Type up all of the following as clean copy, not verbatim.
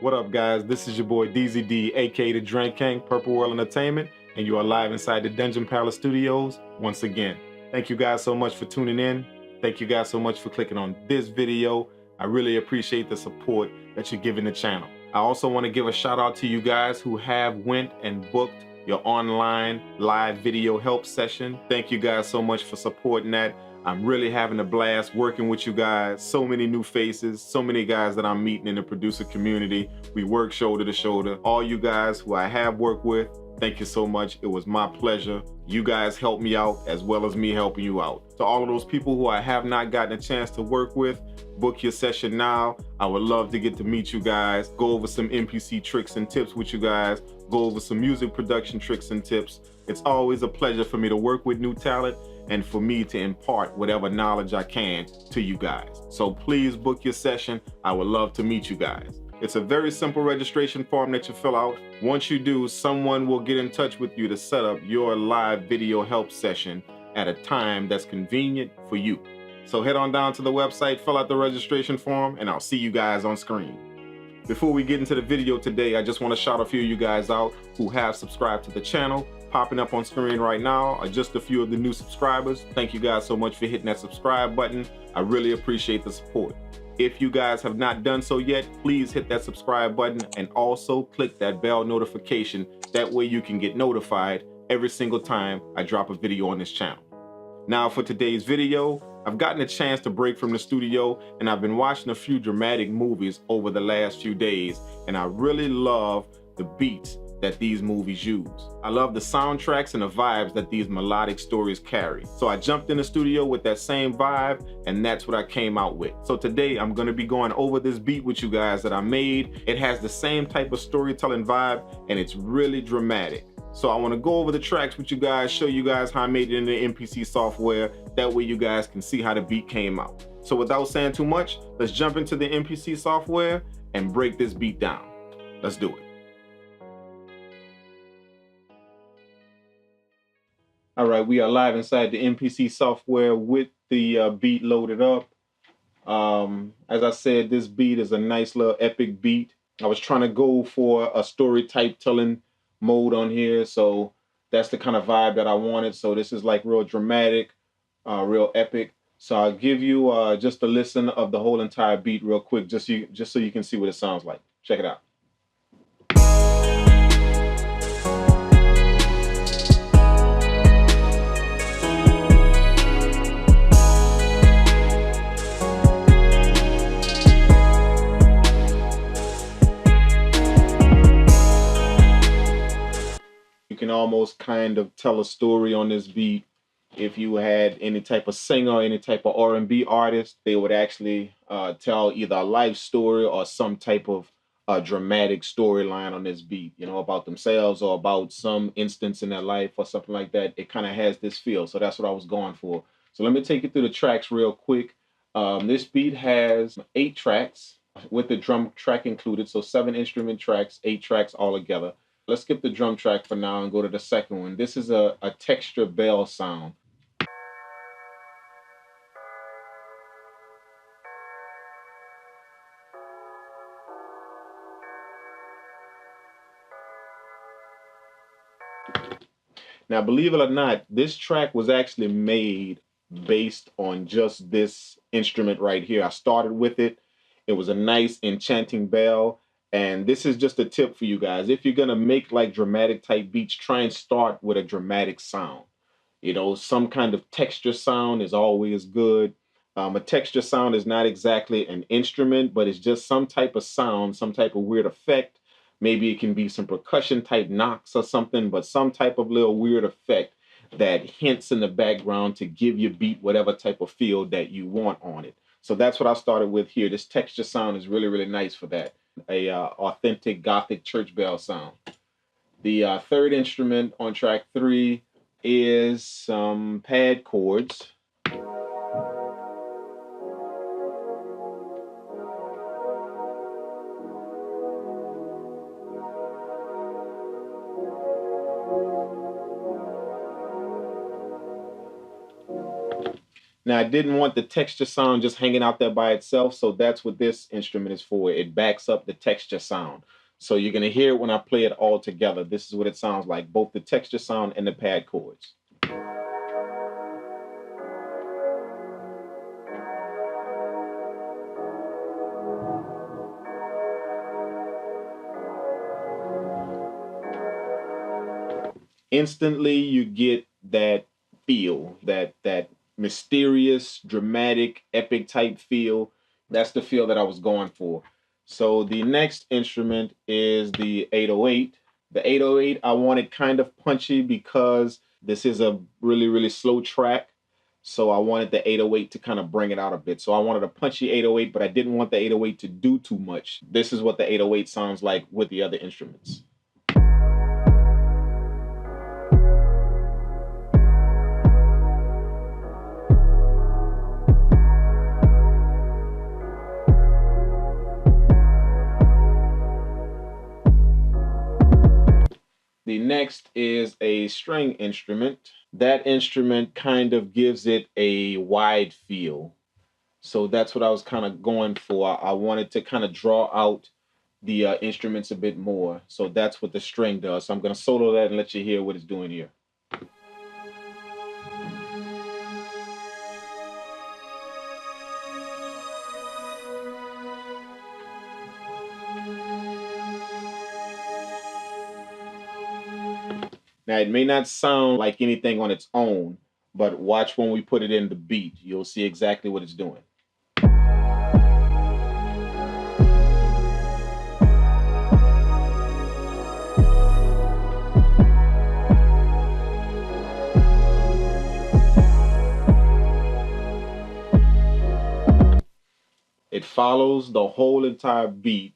What up, guys? This is your boy DZD, aka the Drank Kang, Purple World Entertainment, and you are live inside the Dungeon Palace Studios once again. Thank you guys so much for tuning in. Thank you guys so much for clicking on this video. I really appreciate the support that you're giving the channel. I also want to give a shout out to you guys who have went and booked your online live video help session. Thank you guys so much for supporting that. I'm really having a blast working with you guys. So many new faces, so many guys that I'm meeting in the producer community. We work shoulder to shoulder. All you guys who I have worked with, thank you so much. It was my pleasure. You guys helped me out as well as me helping you out. To all of those people who I have not gotten a chance to work with, book your session now. I would love to get to meet you guys, go over some MPC tricks and tips with you guys, go over some music production tricks and tips. It's always a pleasure for me to work with new talent and for me to impart whatever knowledge I can to you guys. So please book your session. I would love to meet you guys. It's a very simple registration form that you fill out. Once you do, someone will get in touch with you to set up your live video help session at a time that's convenient for you. So head on down to the website, fill out the registration form, and I'll see you guys on screen. Before we get into the video today, I just want to shout a few of you guys out who have subscribed to the channel. Popping up on screen right now are just a few of the new subscribers. Thank you guys so much for hitting that subscribe button. I really appreciate the support. If you guys have not done so yet, please hit that subscribe button and also click that bell notification. That way you can get notified every single time I drop a video on this channel. Now for today's video, I've gotten a chance to break from the studio and I've been watching a few dramatic movies over the last few days, and I really love the beats that these movies use. I love the soundtracks and the vibes that these melodic stories carry. So I jumped in the studio with that same vibe, and that's what I came out with. So today I'm gonna be going over this beat with you guys that I made. It has the same type of storytelling vibe, and it's really dramatic. So I wanna go over the tracks with you guys, show you guys how I made it in the MPC software. That way you guys can see how the beat came out. So without saying too much, let's jump into the MPC software and break this beat down. Let's do it. All right, we are live inside the MPC software with the beat loaded up. As I said, this beat is a nice little epic beat. I was trying to go for a story type telling mode on here, so that's the kind of vibe that I wanted. So this is like real dramatic, real epic. So I'll give you just a listen of the whole entire beat real quick, just so you can see what it sounds like. Check it out. Can almost kind of tell a story on this beat. If you had any type of singer, any type of R&B artist, they would actually tell either a life story or some type of dramatic storyline on this beat, you know, about themselves or about some instance in their life or something like that. It kind of has this feel, so that's what I was going for. So let me take you through the tracks real quick. This beat has 8 tracks with the drum track included, so 7 instrument tracks, 8 tracks all together. Let's skip the drum track for now and go to the second one. This is a texture bell sound. Now, believe it or not, this track was actually made based on just this instrument right here. I started with it. It was a nice enchanting bell. And this is just a tip for you guys. If you're gonna make like dramatic type beats, try and start with a dramatic sound. You know, some kind of texture sound is always good. A texture sound is not exactly an instrument, but it's just some type of sound, some type of weird effect. Maybe it can be some percussion type knocks or something, but some type of little weird effect that hints in the background to give your beat whatever type of feel that you want on it. So that's what I started with here. This texture sound is really, really nice for that. A authentic Gothic church bell sound. The third instrument on track 3 is some pad chords. Now, I didn't want the texture sound just hanging out there by itself, so that's what this instrument is for. It backs up the texture sound. So you're going to hear it when I play it all together. This is what it sounds like, both the texture sound and the pad chords. Instantly, you get that feel, that mysterious, dramatic, epic type feel. That's the feel that I was going for. So the next instrument is the 808. The 808, I wanted kind of punchy because this is a really, really slow track. So I wanted the 808 to kind of bring it out a bit. So I wanted a punchy 808, but I didn't want the 808 to do too much. This is what the 808 sounds like with the other instruments. The next is a string instrument. That instrument kind of gives it a wide feel. So that's what I was kind of going for. I wanted to kind of draw out the instruments a bit more. So that's what the string does. So I'm going to solo that and let you hear what it's doing here. Now, it may not sound like anything on its own, but watch when we put it in the beat. You'll see exactly what it's doing. It follows the whole entire beat,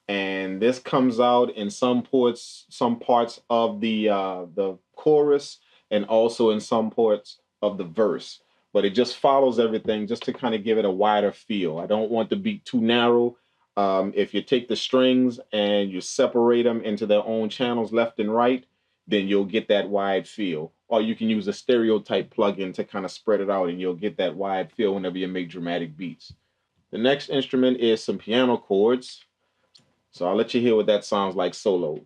and this comes out in some parts of the chorus, and also in some parts of the verse. But it just follows everything just to kind of give it a wider feel. I don't want the beat too narrow. If you take the strings and you separate them into their own channels left and right, then you'll get that wide feel. Or you can use a stereo type plugin to kind of spread it out, and you'll get that wide feel whenever you make dramatic beats. The next instrument is some piano chords. So I'll let you hear what that sounds like solo.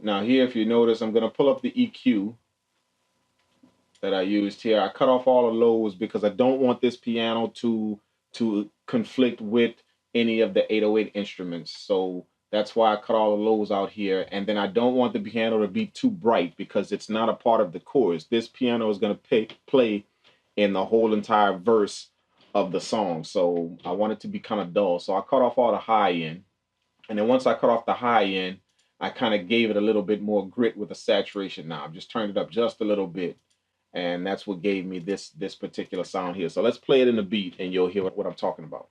Now here, if you notice, I'm going to pull up the EQ that I used here. I cut off all the lows because I don't want this piano to conflict with any of the 808 instruments. So that's why I cut all the lows out here. And then I don't want the piano to be too bright because it's not a part of the chorus. This piano is going to play in the whole entire verse of the song. So I want it to be kind of dull. So I cut off all the high end. And then once I cut off the high end, I kind of gave it a little bit more grit with the saturation. Now I've just turned it up just a little bit. And that's what gave me this particular sound here. So let's play it in the beat and you'll hear what I'm talking about.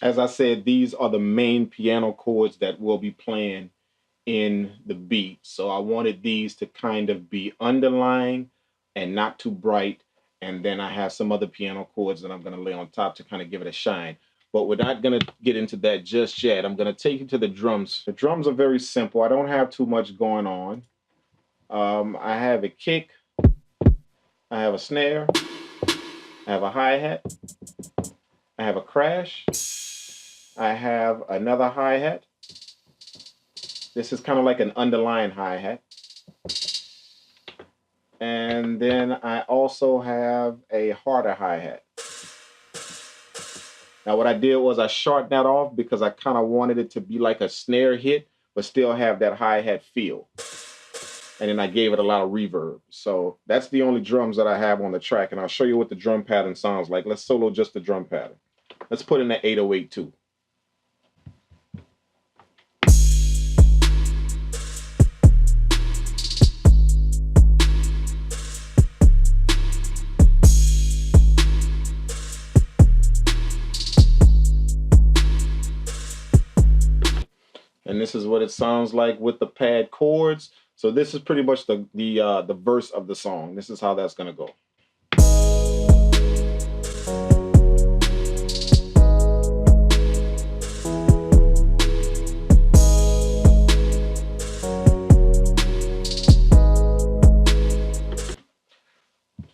As I said, these are the main piano chords that we'll be playing in the beat. So I wanted these to kind of be underlying and not too bright. And then I have some other piano chords that I'm going to lay on top to kind of give it a shine. But we're not going to get into that just yet. I'm going to take you to the drums. The drums are very simple. I don't have too much going on. I have a kick. I have a snare. I have a hi-hat. I have a crash. I have another hi-hat. This is kind of like an underlying hi-hat. And then I also have a harder hi-hat. Now what I did was I shortened that off because I kind of wanted it to be like a snare hit, but still have that hi-hat feel. And then I gave it a lot of reverb. So that's the only drums that I have on the track. And I'll show you what the drum pattern sounds like. Let's solo just the drum pattern. Let's put in the 808 too. And this is what it sounds like with the pad chords. So this is pretty much the verse of the song. This is how that's gonna go.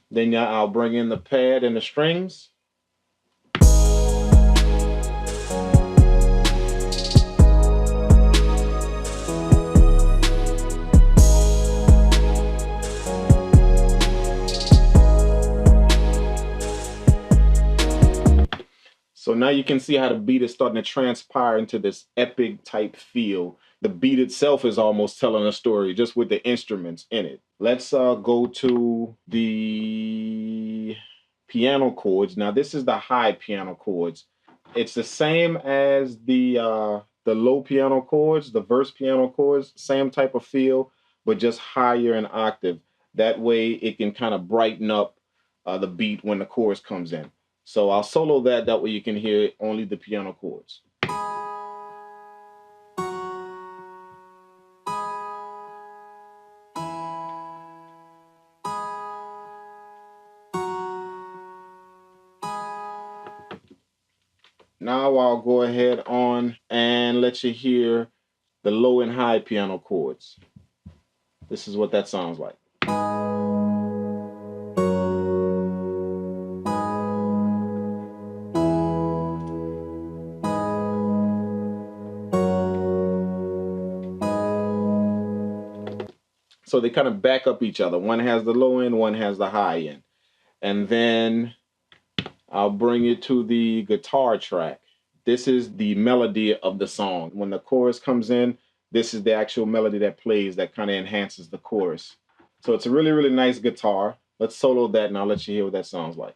Then I'll bring in the pad and the strings. So now you can see how the beat is starting to transpire into this epic type feel. The beat itself is almost telling a story just with the instruments in it. Let's go to the piano chords. Now this is the high piano chords. It's the same as the low piano chords, the verse piano chords, same type of feel, but just higher in octave. That way it can kind of brighten up the beat when the chorus comes in. So I'll solo that way you can hear only the piano chords. Now I'll go ahead on and let you hear the low and high piano chords. This is what that sounds like. So they kind of back up each other. One has the low end, one has the high end. And then I'll bring you to the guitar track. This is the melody of the song. When the chorus comes in, this is the actual melody that plays that kind of enhances the chorus. So it's a really, really nice guitar. Let's solo that and I'll let you hear what that sounds like.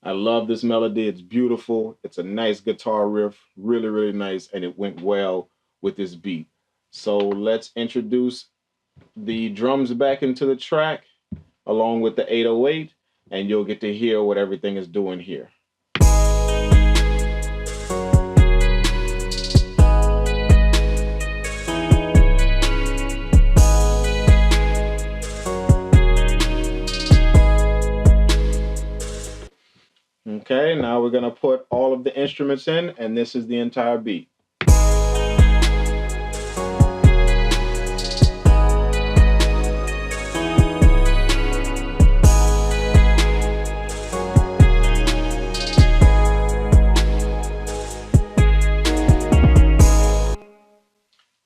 I love this melody. It's beautiful. It's a nice guitar riff, really, really nice, and it went well with this beat. So let's introduce the drums back into the track along with the 808, and you'll get to hear what everything is doing here. Okay, now we're going to put all of the instruments in, and this is the entire beat.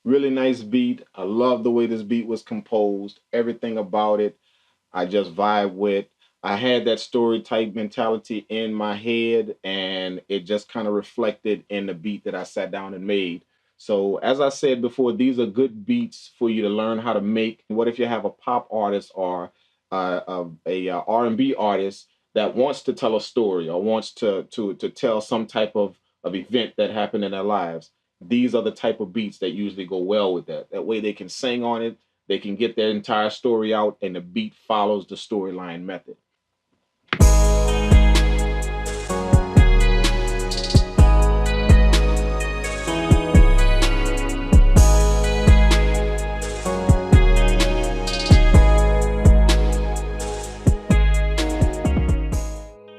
Really nice beat. I love the way this beat was composed. Everything about it, I just vibe with. I had that story type mentality in my head, and it just kind of reflected in the beat that I sat down and made. So as I said before, these are good beats for you to learn how to make. What if you have a pop artist or a R&B artist that wants to tell a story or wants to tell some type of event that happened in their lives? These are the type of beats that usually go well with that. That way they can sing on it, they can get their entire story out, and the beat follows the storyline method.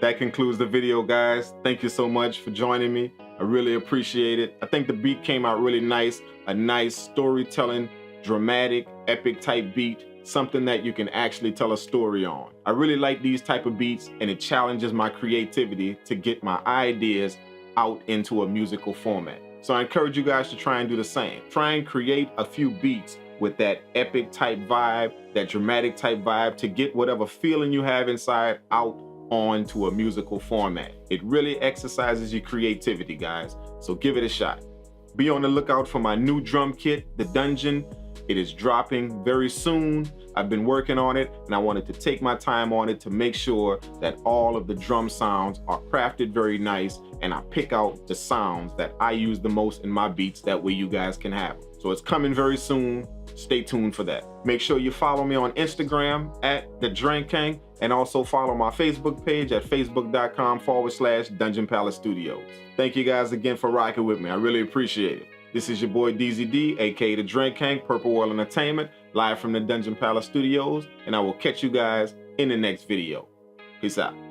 That concludes the video, guys. Thank you so much for joining me. I really appreciate it. I think the beat came out really nice. A nice storytelling, dramatic, epic type beat. Something that you can actually tell a story on. I really like these type of beats, and it challenges my creativity to get my ideas out into a musical format. So I encourage you guys to try and do the same. Try and create a few beats with that epic type vibe, that dramatic type vibe, to get whatever feeling you have inside out onto a musical format. It really exercises your creativity, guys. So give it a shot. Be on the lookout for my new drum kit, the Dungeon It is dropping very soon. I've been working on it, and I wanted to take my time on it to make sure that all of the drum sounds are crafted very nice, and I pick out the sounds that I use the most in my beats. That way you guys can have them. So it's coming very soon. Stay tuned for that. Make sure you follow me on Instagram at the Drank Kang, and also follow my Facebook page at facebook.com/Dungeon Palace Studios. Thank you guys again for rocking with me. I really appreciate it. This is your boy DZD, aka the Drank Kang, Purple World Entertainment, live from the Dungeon Palace Studios, and I will catch you guys in the next video. Peace out.